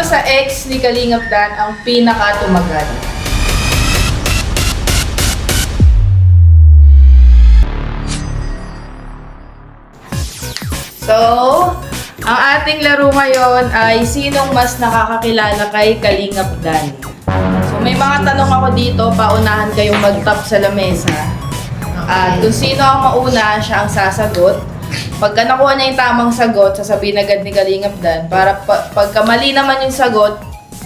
sa ex ni Kalingap Dan ang pinakatumagal? So, ang ating laro ngayon ay sinong mas nakakakilala kay Kalingap Dan. So, may mga tanong ako dito, paunahan kayong mag-tap sa lamesa. At kung sino ang mauna, siya ang sasagot. Pagka nakuha niya yung tamang sagot, sasabihin agad ni Kalingap Dan. Para pagka mali naman yung sagot,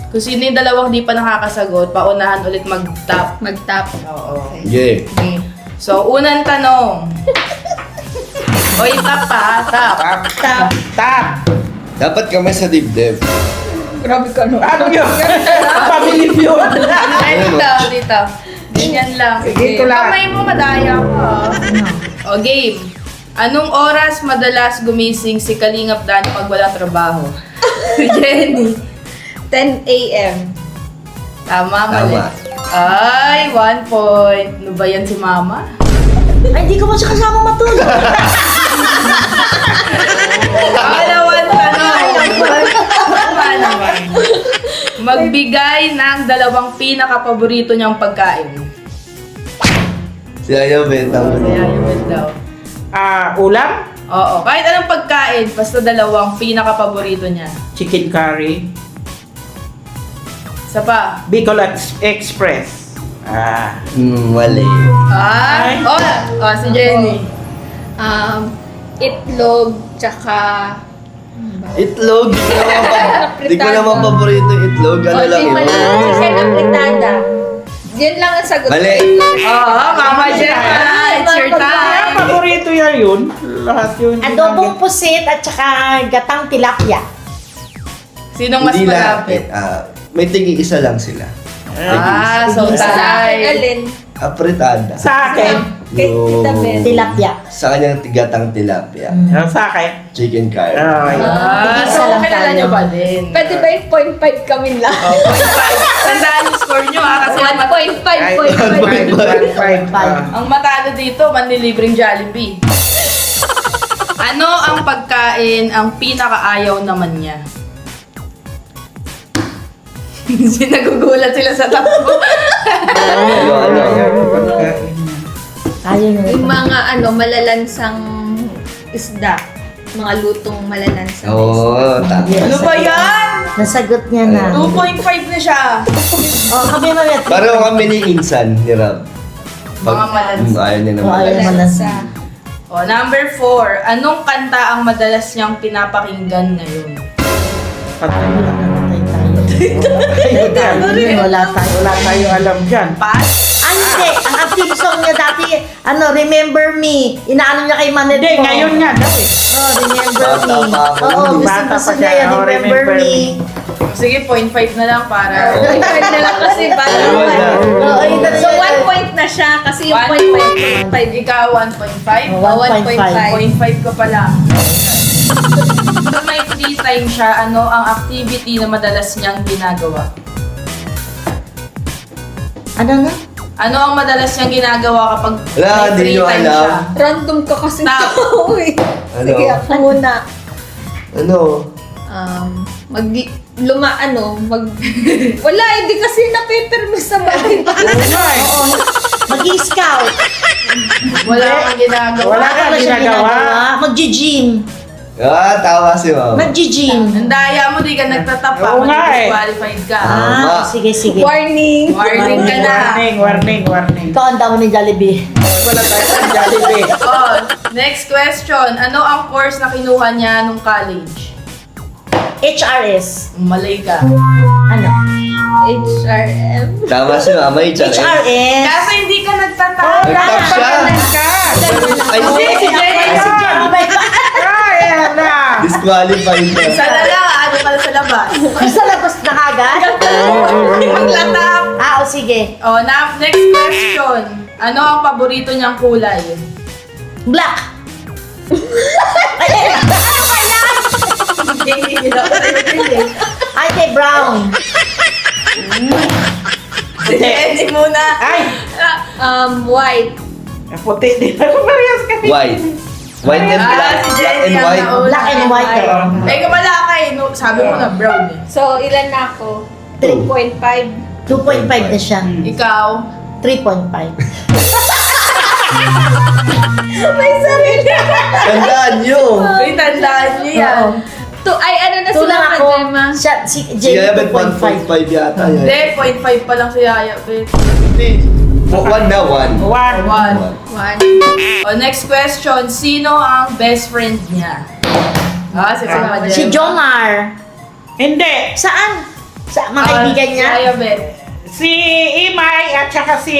kung sino yung dalawang di pa nakakasagot, paunahan ulit mag-tap. Mag-tap. Oo. Yeah. Okay. So, unang tanong. Oy, tap pa, tap. Tap. Tap! Dapat kami sa dibdib. Grabe ka no. Ano yun? Pabilib yun! Ay, dito. Ganyan lang. Sige, ito lang. Kamay mo, madaya ka. O, game. Anong oras madalas gumising si Kalingap Dan pag walang trabaho? Jenny. 10 a.m. Tama, mali. Tama. Ay, 1 point. Ano ba yan si Mama? Ay, di ko ba siya kasama matulog? Pangalawang tanong. Tama naman. Magbigay ng dalawang pinaka-paborito niyang pagkain. Si Ayaw Beta mo. Kaya yun daw. Ulam? Oo, kahit anong pagkain, basta dalawang pinaka-paborito niya. Chicken curry. Isa pa. Bicol Express. Mali. Ay! Oh, si Jenny. Itlog, tsaka... Itlog. Di ko naman paborito yung itlog. Ano lang yun? Chicken na fritada. Yan lang ang sagot. Mali. Oo, Mama Gemma. It's your time. Paborito yan yun. Lahat yun. Adobong pusit at saka gatang tilapia. Sinong mas Hindi malapit? may tigi-isa lang sila. So Sa akin, tay. alin? Apritada. Sa akin. Kay Tita Beth. Tilapia. Sa kanyang tigatang tilapia. Sa akin. Chicken curry. So lang kilala tayo. niyo ba din? Pwede ba yung 0.5 kami lang? Oh, 0.5. Tandaan yung score niyo kasi 1.5. ang matalo dito, manlilibreng Jollibee. Ano ang pagkain ang pinakaayaw naman niya? Sinagugulat sila sa tapo. Ano? Ayaw na. Yung mga malalansang isda. Mga lutong malalansang Oo, tama. Ano ba yan? Nasagot niya na. 2.5 na siya. Oh, kami mamaya. Pareho kami ni Insan, ni Rab. Mga malansa. Ayaw niya Oh, naman. ayaw naman na. malansa. O, number 4. Anong kanta ang madalas niyang pinapakinggan ngayon? Patay lang. Wala tayo. Wala tayo alam dyan. Pass? Hindi. Ang theme song niya dati, Remember Me. Inaano niya kay Manet Hindi, mo. ngayon nga daw eh. Oh, Remember Bata Me. pa ako. Oo, Bata gusto pa niya siya. yan, Oh, Remember Remember Me. Sige, 0.5 na lang para... 0.5 na lang kasi para Ayun na. Oo, ayun na So, yan. 1 point na siya kasi yung 1.5. 0.5. Ikaw, 1.5? Oh, 1.5. 0.5 ka pa lang. Pag may free time siya, ano ang activity na madalas niyang ginagawa? Ano nga? Ano ang madalas niyang ginagawa kapag Wala, may di free nyo time alam. siya? Random ka kasi Tap. tao eh. Ano? Sige, ako muna. Ano? Wala, hindi kasi na-paper mo sa bahay. Oo. Mag-i-scout. Wala kang ginagawa. Wala ka Wala siyang ginagawa. Mag-gym. Tawa si Mama. Mag-gym. Ang daya mo, di ka nagtatapa. Oo nga eh. Qualified ka. Tama. Sige, sige. Warning. Warning ka na. Warning. Ikaw ang damo ni Jollibee. Wala tayo sa Jollibee. Oh, next question. Ano ang course na kinuha niya nung college? HRS. Malay ka. Ano? HRM. Tama si Mama, HRS. HRS. Kaso hindi ka nagtatapa. Nagtap siya. Ay, Hindi, si Jenny. Ay, si Jenny ba yun? Ayan na. disqualified na. Isa na lang, ano pala sa labas. Sa labas na kagad? Maglatap. O sige. Oh, next question. Ano ang paborito niyang kulay? Black. Ay, kay brown. Si Jenny muna. Ay! White. Puti din. Parehas kami. White. White and black. Ah, si Black Jenny and ang white. nauna. Black and white. Eh, kamalakay. No, sabi mo na brown eh. So, ilan na ako? 3.5. 2.5 na siya. Ikaw? 3.5. May sarili. Tandaan nyo. Uy, tandaan niyo yan. Ay, ano na Two sila lang ako. Gemma? Siya, si Si Jenny Yaya Bet 2.5. 1.5 yata. Hindi, 0.5 pa lang si Yaya. Hindi. 1 na 1. One. One. One. O, next question. Sino ang best friend niya? Ah, si Mama Si Jem. Jomar. Hindi. Saan? Sa mga kaibigan niya? Si Yaya Bet. Si Imay at saka si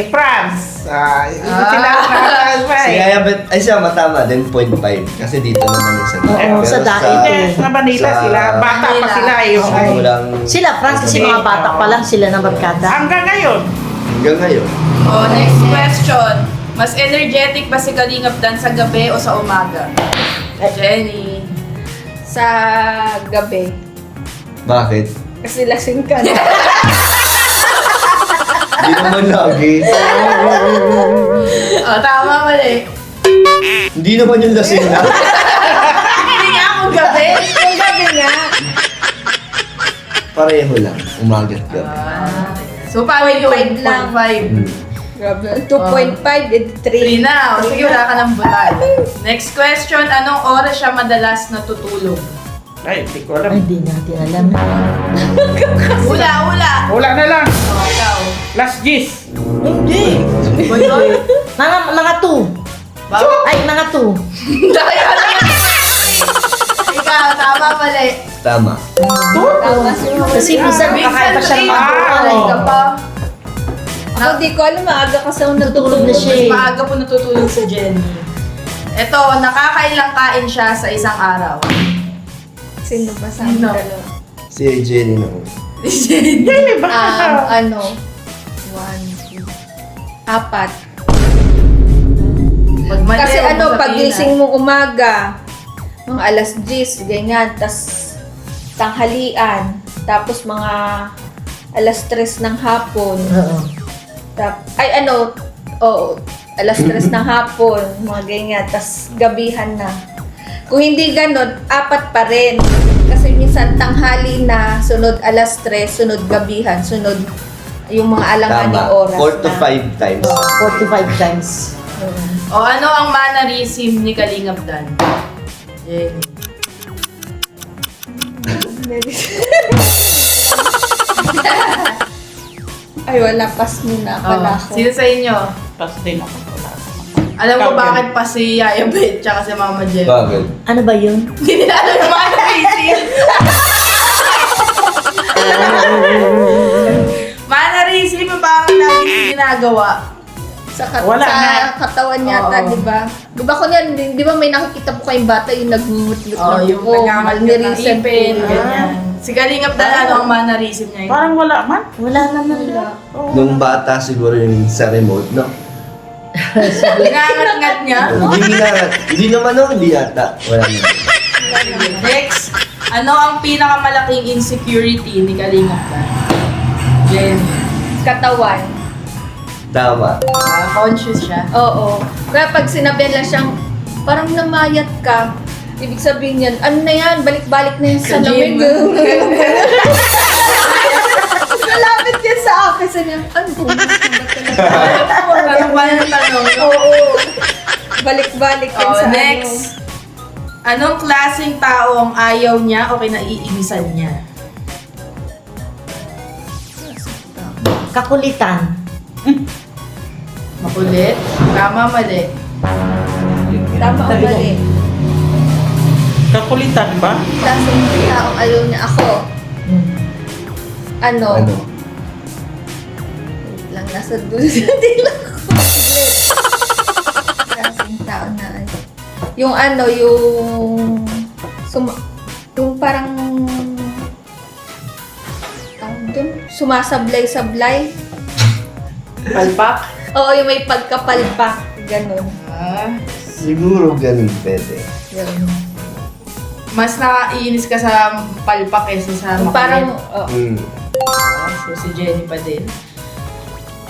Franz. Sila ang Si nakakasabay. Yaya Bet, ay siya matama din 0.5. Kasi dito naman yung sa Oo, sa dahil. Hindi, sa Manila sa- sila. Bata pa sila yung Sa walang... Sila, Franz, kasi mga bata pa lang sila na barkada. Hanggang ngayon. Hanggang ngayon. O, next question. Mas energetic ba si Kalingap Dan sa gabi o sa umaga? Jenny. Sa gabi. Bakit? Kasi lasing ka na. Hindi naman lagi. O, tama mali. Hindi naman yung lasing na. Hindi nga ako gabi. Yung gabi nga. Pareho lang. Umagat ka. So, paano yung 0.5 lang. 0.5? Grabe. 2.5 and 3 3. na. O, sige, wala ka ng butal. Next question. Anong oras siya madalas natutulog? Ay, hindi ko Ay, alam. hindi natin alam. Wala. Wala na lang. O, ikaw. Last gis. Hindi. Boy, boy. Mga 2. Bakit? Ay, mga 2. Dahil ano yan? Ikaw, tama mali. Tama. Tama si Mama. Kasi minsan kakaiba siya ng mga Alay ka pa. Ako di ko alam, maaga kasi ako Natutulog na siya. Mas maaga po natutulog si Jenny. Ito, nakakailang kain siya sa isang araw. Sino ba sa Sino? dalawa? Si Jenny no. Si Jenny. Hindi ba? Ano? 1, 2, 4. Pag mali, Kasi huwag ano, mo pagising sabihin, mo umaga, mga alas 10, ganyan, tas tanghalian, tapos mga alas 3 ng hapon, Oo. alas 3 ng hapon, mga ganyan, tas gabihan na. Kung hindi ganon, 4 pa rin. Kasi minsan tanghali na, sunod alas 3, sunod gabihan, sunod yung mga alangan Tama. ng oras 4 to na. 5 times. 45 times. O ano ang mannerism ni Kalingap Dan? Jenny. Ay, wala, pas muna pala ako. Sino sa inyo? Tapos din ako. Wala. Alam mo Ikaw, bakit pa si Yaya Bet tsaka si Mama Jem? Bakit? Ano ba yun? Hindi nila alam yung mannerism. Mannerism yung parang lagi ginagawa. Wala sa na. katawan yata, Oo. di ba? Di ba di ba may nakikita po kayong bata yung nagmumutlot Oh, ng yung buko, nagkakalgit ng mannerism ipin, po. ganyan. Si Kalingap Dan, ano ang mannerism niya? Parang wala man. Wala naman. Nung bata siguro yung sa remote, no? Nangangat-ngat niya. Hindi ginangat. Hindi naman no, hindi yata. Wala naman. Next, ano ang pinakamalaking insecurity ni Kalingap Dan? Jen. Katawan. Tama. Conscious siya. Oo. Kaya pag sinabihan lang siyang, parang namayat ka, ibig sabihin yan, ano na yan, balik-balik na yan sa Ka-gym. lamig. Malapit yan sa akin. Sabi niya, ano po? Tanong ba yung tanong? Oo. Balik-balik yan Oh, sa next. Anong klaseng tao ang ayaw niya o kinaiinisan niya? Kakulitan. Makulit? Tama, mali. Tama o mali? Kakulitan ba? Klaseng taong ayaw niya ako. Ano? Ano? Wait lang, nasa dulo sa dila ko. Klaseng tao na yung ano, yung parang tawag dun, sumasablay-sablay. Palpak? Oo, yung may pagkapalpak. Ganun. Siguro ganun pwede. Ganun. Mas nakaiinis ka sa palpak kaysa sa Yung makulit. parang, So, si Jenny pa din.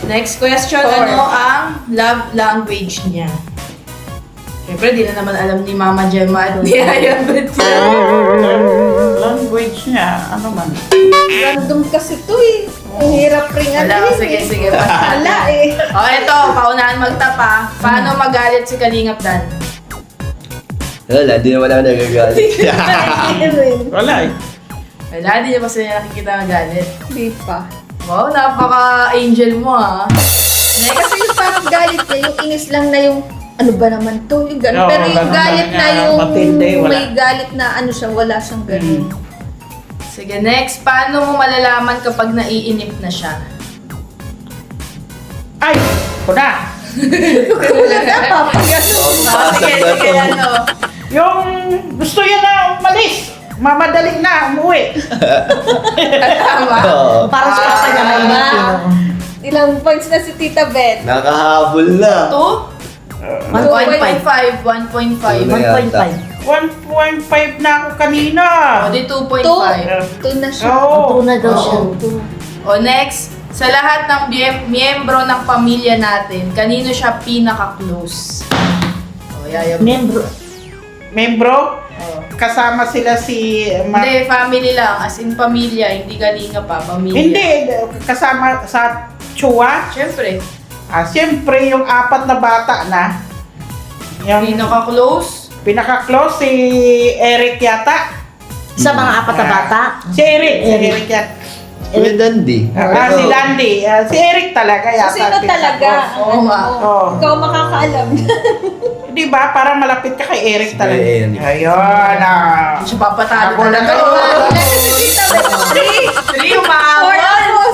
Next question, Four. ano ang love language niya? Siyempre, di na naman alam ni Mama Gemma at ni Ayan Language niya, ano man. Random kasi to eh. Ang hirap ring Wala, sige. Wala eh. O, eto, paunahan magtapa. Paano magalit si Kalingap Dan? Wala, di naman ako nagagalit. Wala eh. Wala, di niya pa sila nakikita magalit. Di pa. Wow, napaka-angel mo ah. Kasi yung parang galit niya, yung inis lang na yung ano ba naman to, yung Oo, ganun. Pero yung ganun galit lang na niya, yung matindi, wala. may galit na ano siya, wala siyang ganun. Sige, next. Paano mo malalaman kapag naiinip na siya? Ay! Kuna! Wala na, papagano. Sige, ano. Yung gusto niya na umalis. Mamadaling na, umuwi. Tama. Oo. Para sa papa niya may Tama. Pilipino. Ilang points na si Tita Beth? Nakahabol na. 2? 1.5. 1.5. 1.5. 1.5. 1.5 na ako kanina. O, di 2.5. 2 na siya. Oo. Ito na daw siya. O, next. Sa lahat ng miyembro ng pamilya natin, kanino siya pinaka-close? O, yaya mo. Membro. Membro, O. kasama sila si... Hindi, family lang. As in pamilya, hindi kalinga pa. Pamilya. Hindi, kasama sa Chua. Siyempre. Siyempre, yung 4 na bata na. Yung Pinaka-close? pinaka-close, si Eric yata. Sa mga apat na bata. Si Eric yata. Kuya Dandy. Si Landy. Si Eric talaga yata. So, sino talaga? Oo nga. Oo. Ikaw makakaalam. Di ba? Para malapit ka kay Eric talaga. Kay Eric. Ayun. Hindi siya papatalo Ako na talaga. to. Ilan na si Tita Beth? 3. 3, umahabol.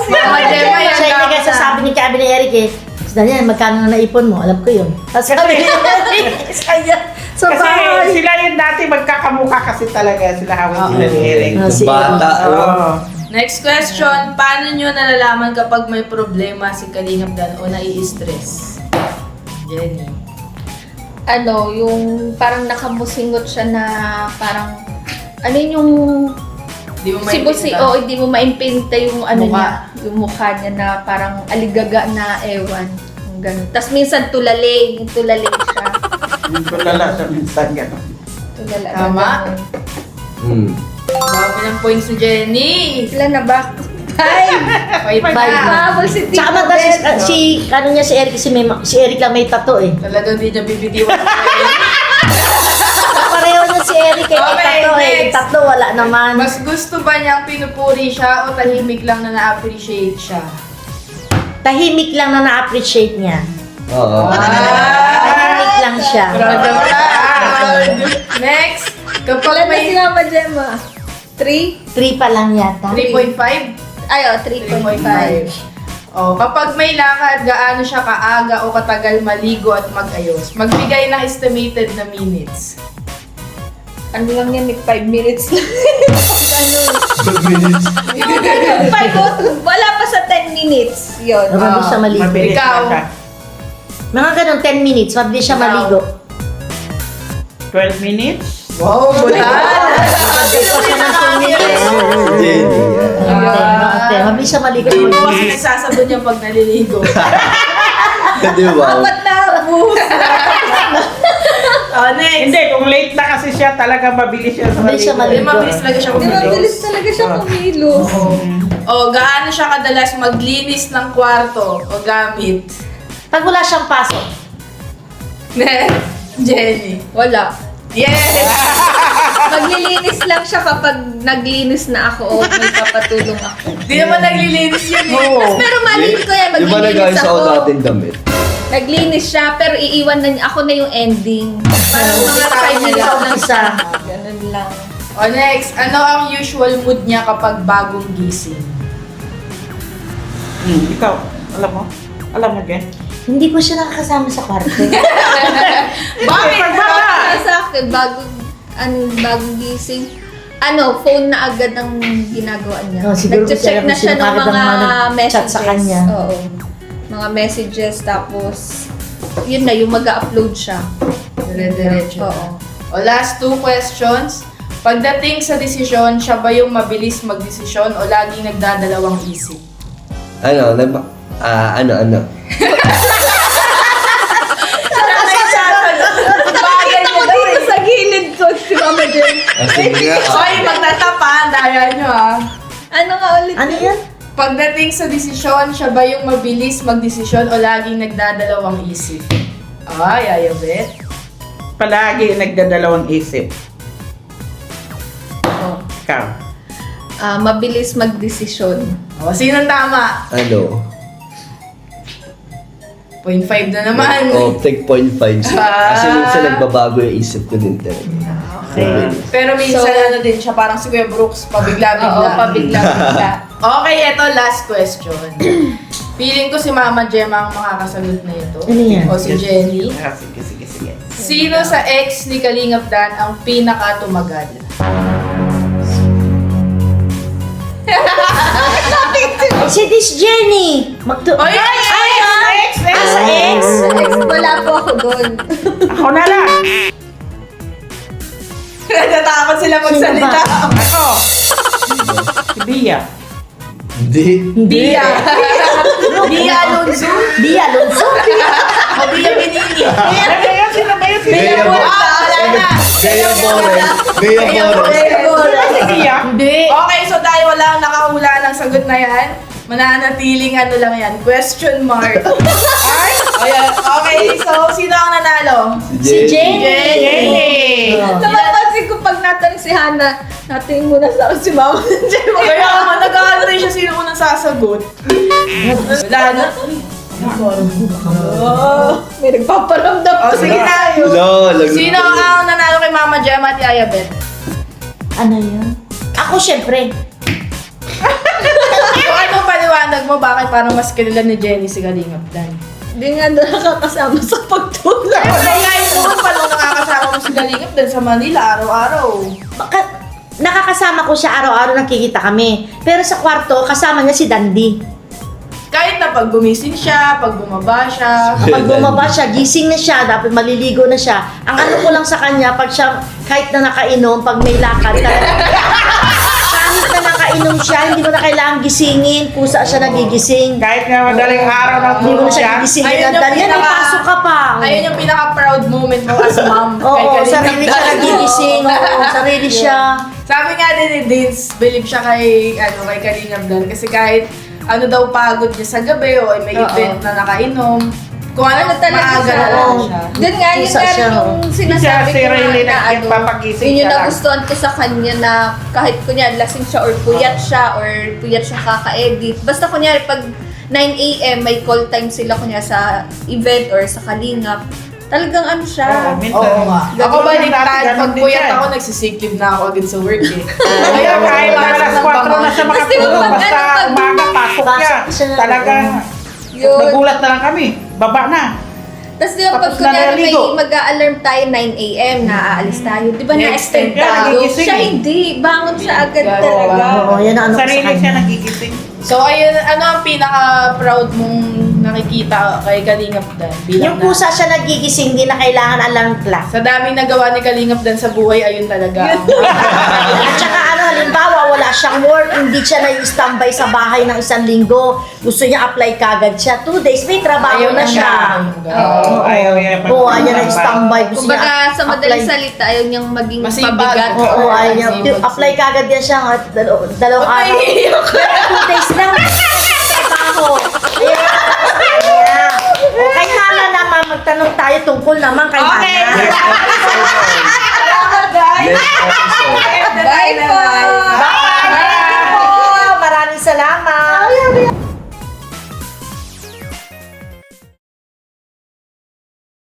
Mama Gemma, yan Siya yung dapat sabi ni Kabi ni Eric eh. Daniel, magkano na naipon mo? Alam ko yun. Tapos sabi ni Eric, saya. So, Kasi bye. sila yun dati magkakamukha kasi talaga sila hawak sila ni Eric. Si Bata. Oo. Next question, paano nyo nalalaman kapag may problema si Kalingap Dan o nai-stress? Jenny. Ano, yung parang nakamusingot siya na parang, ano yung Di mo sibusi, maintindihan. o hindi mo maimpinta yung ano Mukha. niya, yung mukha niya na parang aligaga na ewan. Yung ganun. Tapos minsan tulale, yung tulale siya. Tulala siya minsan gano'n. Tulala. Tama. Hmm. Dami ng points ni Jenny. Ilan na ba? 5. 5 na. Mahabol si Tita Tsaka magda Beth. ano niya si Eric, si Eric lang may tato eh. Talagang di niya bibitiwan. Pareho na si Eric eh, may Okay, tato eh. next. Tatlo wala naman. Mas gusto ba niyang pinupuri siya o tahimik lang na na-appreciate siya? Tahimik lang na na-appreciate niya. Oo. Tahimik lang siya. Proud of proud. Next, kapag Ilan na may si Mama Gemma? 3? 3 pa lang yata. 3.5? Ay, 3.5. Oh, kapag may lakad, gaano siya kaaga o katagal maligo at mag-ayos? Magbigay ng estimated na minutes. Ano lang yan, 5 minutes lang. Ano? 2 minutes. 5 wala pa sa 10 minutes. Yun. Mabilis siya maligo. Mabilis Ikaw. na siya. Mga ganun, 10 minutes, mabilis siya Ikaw. maligo. 12 minutes? Wow, bulan! Mabilis pa siya ng 2 minutes. Jenny. Okay, mabilis siya maligo. Hindi mo kasi nagsasabon niya pag naliligo. Di ba? Apat na bus. Oh, next. Hindi, kung late na kasi siya, talaga mabilis siya sa Mabilis siya Hindi, maligo. mabilis talaga siya Di ba, kumilos. bilis talaga siya kumilos. Oh, gaano siya kadalas maglinis ng kwarto o gamit? Pag wala siyang pasok. Next, Jenny. Wala. Yes! Maglilinis lang siya kapag naglinis na ako o may papatulong ako. Di naman naglilinis yan eh. Oo. Pero maliit ko yan, Di ba maglilinis nag-ayos ako ako. natin damit? Naglinis siya, pero iiwan na niya. Ako na yung ending. Parang mga 5 minutes lang siya. Ganun lang. O next, ano ang usual mood niya kapag bagong gising? Ikaw, alam mo? Alam mo, Jen? Hindi ko siya nakakasama sa kwarto. Bakit? Para sa akin, bagong gising, phone na agad ang ginagawa niya. Oh, siguro Nag-check kasi na siya ng agad ang mga mga nag-chat messages. sa kanya. Oo. Mga messages, tapos, yun na, yung mag-upload siya. Dire-diretso. Oo. O last 2 questions. Pagdating sa desisyon, siya ba yung mabilis magdesisyon o laging nagdadalawang isip? Ano? Bagay Mama Jen. Sige nga. Hoy, magtatapan. Daya nyo Ano nga ulit? Ano yan? Pagdating sa desisyon, siya ba yung mabilis magdesisyon o laging nagdadalawang isip? Ay, ayabet. Palagi nagdadalawang isip. Oh. Ikaw. Mabilis magdesisyon. O, sinong tama? Ano? 0.5 na naman. Oh, take 0.5. Kasi minsan nagbabago yung isip ko din talaga. Okay. Pero minsan So, ano din siya, parang si Kuya Brooks, pabigla-bigla. Oo, pabigla-bigla. Okay, eto last question. Feeling ko si Mama Gemma ang makakasagot na ito. Ano yan? O si Jenny. Sige. Sino sa ex ni Kalingap Dan ang pinaka-tumagal? Si This Jenny! Oy! Ex! Sa ex? Wala po ako doon. Ako na lang! Natatakot sila magsalita. Ako! Si Bia. Hindi. Dia. Dia Alonso. Dia Alonso? O Dia Benini. Sino ba yun? Bea Wala na. Bea Bores. Bea Bores. Si Bia? Hindi. Okay, so dahil wala ang nakahula ng sagot na yan, mananatiling ano lang yan, question mark. Ay? Ayan. Okay, so sino ang nanalo? Si Jenny! Jenny! Oh. Napapansin ko pag natanong si Hana, natin muna sa si Mama Jen. Kaya naman, nag-aantay siya sino unang sasagot. Wala na. May nagpaparamdam. O, sige na. Lagot. Sino ang nanalo kay Mama Gemma at Yaya Beth? Ano yun? Ako syempre. So, anong paliwanag mo? Bakit parang mas kilala ni Jenny si Kalingap Dan? Hindi nga doon nakakasama sa pagtulog. Kaya noon pa nung nakakasama mo si Kalingap Dan sa Manila, araw-araw. Nakakasama ko siya araw-araw, nakikita kami. Pero sa kwarto, kasama niya si Dandy. Kahit na pag gumising siya, pag bumaba siya. Kapag bumaba siya, gising na siya, dapat maliligo na siya. Ang ano ko lang sa kanya, pag siya, kahit na nakainom, pag may lakad, kahit na nakainom siya, hindi mo na kailangan gisingin, pusa siya nagigising. Kahit nga madaling araw ng Hindi mo tulog na siya siya. gigisingin. Ayun yung Dahil yan, pinaka- pasok ka pa. Ayun yung pinaka-proud moment mo as mom. kay Oo, Kalingap sarili siya Dan. nagigising. Oo, sarili siya. Sabi nga din ni Dins, believe siya kay Kalingap Dan. Kasi kahit ano daw pagod niya sa gabi o may Oo. event na nakainom, kung Ano talaga maaga siya? na lang Oo. siya. Doon nga, yun Pusa nga siya, rin yung sinasabi Siya, si ko Riley nga na na nagpapagising yun yung siya lang. nagustuhan ko sa kanya na kahit kunyari lasing siya or puyat siya kaka-edit. Basta kunyari pag 9 a.m. may call time sila kunyari sa event or sa Kalingap. Talagang ano siya. minsan. Oo nga. Ako Ganun baliktad, dati, ganun pag din puyat siya. ako, nagsisiklib na ako agad sa work eh. Kaya kahit na alas 4 na siya Basta yung makatulog, pag basta ano, pag- umaga, pasok Pasok niya. siya na. Talagang Yun. nagulat na lang kami. Baba na. Tapos di ba pag Tapos kunyari may naliligo. mag-a-alarm tayo 9 a.m. na aalis tayo. Di ba na-extend Kaya tayo? nagigising Siya eh. hindi. Bangon siya agad Gagawa. talaga. Oo, yan ang ano ko sa Sarili siya kanya. nagigising. So ayun, ano ang pinaka-proud mong nakikita kay Kalingap Dan? Bilang Yung pusa siya nagigising, hindi na kailangan alarm clock. Sa daming nagawa ni Kalingap Dan sa buhay, ayun talaga. At saka ano, halimbawa, wala siyang work, hindi siya na-standby sa bahay ng 1 linggo. Gusto niya apply kagad siya. 2 days, may trabaho Ayaw na siya. Oo, ayaw niya. Oo, ayaw na standby. Gusto niya Kumbaga sa madaling apply. salita, ayaw niyang maging Masipag. pabigat. Oo, ayaw niya. Masipag Apply siya. kagad yan siya. At dalawang araw. Naiiyak ka. 2 days lang. Trabaho. Kaya, kay Hana naman, magtanong tayo tungkol naman kay Okay. Hana. Salamat guys! Next episode. Bye Bye po! Bye! Bye! Maraming salamat.